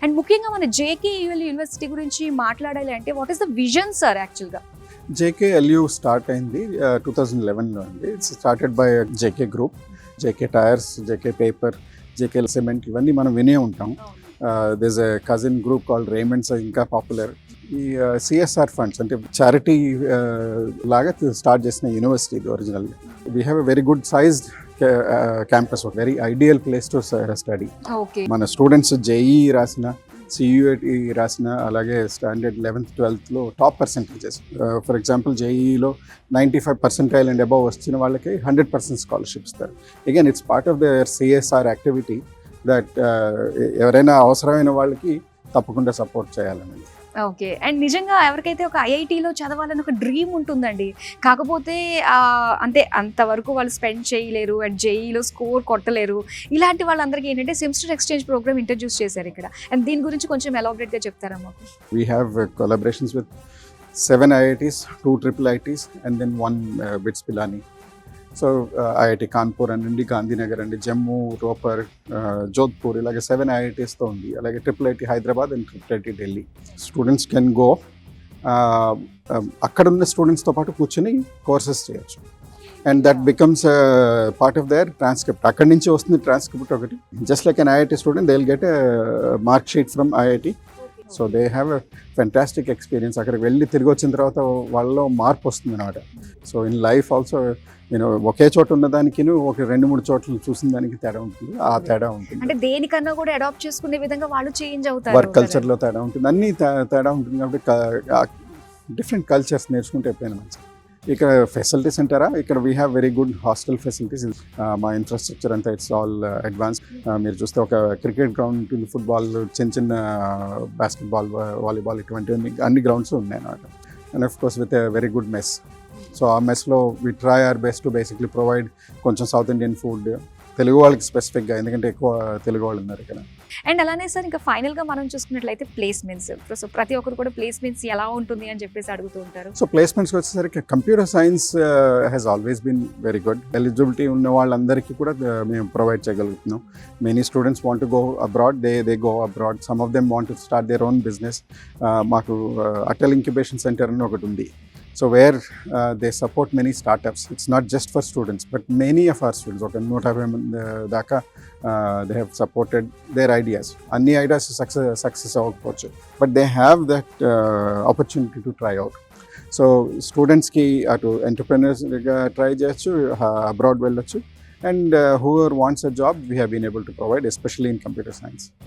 And ముఖ్యంగా మన జేకేయుఎల్ university గురించి మాట్లాడాలి అంటే what is the vision sir యాక్చువల్గా? JKLU స్టార్ట్ అయింది 2011లో అండి. It's started by JK group, JK tyres, JK paper, JK cement, ఇవన్నీ మనం వినే ఉంటాం. This a cousin group called Raymond's, ఇంకా పాపులర్. ఈ సిఎస్ఆర్ ఫండ్స్ అంటే చారిటీ లాగా స్టార్ట్ చేసిన యూనివర్సిటీ ఇది ఒరిజినల్గా. We have a very good sized campus, very ideal place to study. మన స్టూడెంట్స్ జేఈ రాసిన, సియుఏటి రాసిన, అలాగే standard 11th 12thలో top percentages. For example జేఈలో 95% అండ్ అబవ్ వచ్చిన వాళ్ళకి 100% స్కాలర్షిప్ ఇస్తారు. Again it's part of the CSR activity that ఎవరైనా అవసరమైన వాళ్ళకి తప్పకుండా సపోర్ట్ చేయాలని. ఓకే. అండ్ నిజంగా ఎవరికైతే ఒక ఐఐటీలో చదవాలని ఒక డ్రీమ్ ఉంటుందండి, కాకపోతే అంటే అంతవరకు వాళ్ళు స్పెండ్ చేయలేరు, అండ్ జేఈలో స్కోర్ కొట్టలేరు, ఇలాంటి వాళ్ళందరికీ ఏంటంటే సెమిస్టర్ ఎక్స్చేంజ్ ప్రోగ్రామ్ ఇంట్రడ్యూస్ చేశారు ఇక్కడ. అండ్ దీని గురించి కొంచెం ఎలాబరేట్గా చెప్తారా మాకు? We have collaborations with 7 IITs, 2 triple IITs, and then 1 BITS Pilani. So IIT Kanpur అండి, గాంధీనగర్ అండి, జమ్మూ, రోపర్, జోధ్పూర్, ఇలాగే 7 IITsతో ఉంది. అలాగే triple IT Hyderabad and triple IT Delhi. Students can go, అక్కడ ఉన్న స్టూడెంట్స్తో పాటు కూర్చొని కోర్సెస్ చేయొచ్చు. And that becomes part of their transcript. అక్కడి నుంచి వస్తుంది ట్రాన్స్క్రిప్ట్ ఒకటి. Just like an IIT student they will get a mark sheet from IIT. So they have a fantastic experience. అక్కడికి వెళ్ళి తిరిగి వచ్చిన తర్వాత వాళ్ళలో మార్పు వస్తుంది అనమాట. సో ఇన్ లైఫ్ ఆల్సో నేను ఒకే చోట ఉన్న దానికి ఒక 2-3 చోట్ల చూసిన దానికి తేడా ఉంటుంది. ఆ తేడా ఉంటుంది. అంటే దేనికన్నా కూడా అడాప్ట్ చేసుకునే విధంగా వాళ్ళు చేంజ్ అవుతారు. వర్క్ కల్చర్లో తేడా ఉంటుంది, అన్ని తేడా ఉంటుంది. కాబట్టి డిఫరెంట్ కల్చర్స్ నేర్చుకుంటే ఎప్పుడైనా మంచిది. ఇక్కడ ఫెసిలిటీస్ అంటారా, ఇక్కడ we have very good hostel facilities. మా ఇన్ఫ్రాస్ట్రక్చర్ అంతా ఇట్స్ ఆల్ అడ్వాన్స్. మీరు చూస్తే ఒక క్రికెట్ గ్రౌండ్ ఉంటుంది, ఫుట్బాల్, చిన్న బాస్కెట్బాల్, వాలీబాల్, ఇటువంటి అన్ని గ్రౌండ్స్ ఉన్నాయి అన్నమాట. And of course with a very good mess. So ఆ మెస్లో we try our best to basically provide కొంచెం సౌత్ ఇండియన్ ఫుడ్, తెలుగు వాళ్ళకి స్పెసిఫిక్గా, ఎందుకంటే ఎక్కువ తెలుగు వాళ్ళు ఉన్నారు ఇక్కడ. అండ్ అలానే సార్ ఇంకా ఫైనల్గా మనం చూసుకున్నట్లయితే ప్లేస్మెంట్స్. సో ప్రతి ఒక్కరు కూడా ప్లేస్మెంట్స్ ఎలా ఉంటుంది అని చెప్పేసి అడుగుతూ ఉంటారు. సో ప్లేస్మెంట్స్కి వచ్చేసరికి computer science has always been very good. Eligibility ఉన్న వాళ్ళందరికీ కూడా మేము ప్రొవైడ్ చేయగలుగుతున్నాం. Many students want to go abroad, they go abroad. Some of them want to start their own business. మాకు అటల్ ఇంక్యుబేషన్ సెంటర్ అని ఒకటి ఉంది. So where they support many startups. It's not just for students, but many of our students, okay, daka they have supported their ideas. Anni ideas success avukkochu, but they have that opportunity to try out. So students ki atu entrepreneurs ga try cheyochu, abroad vellochu, and whoever wants a job we have been able to provide, especially in computer science.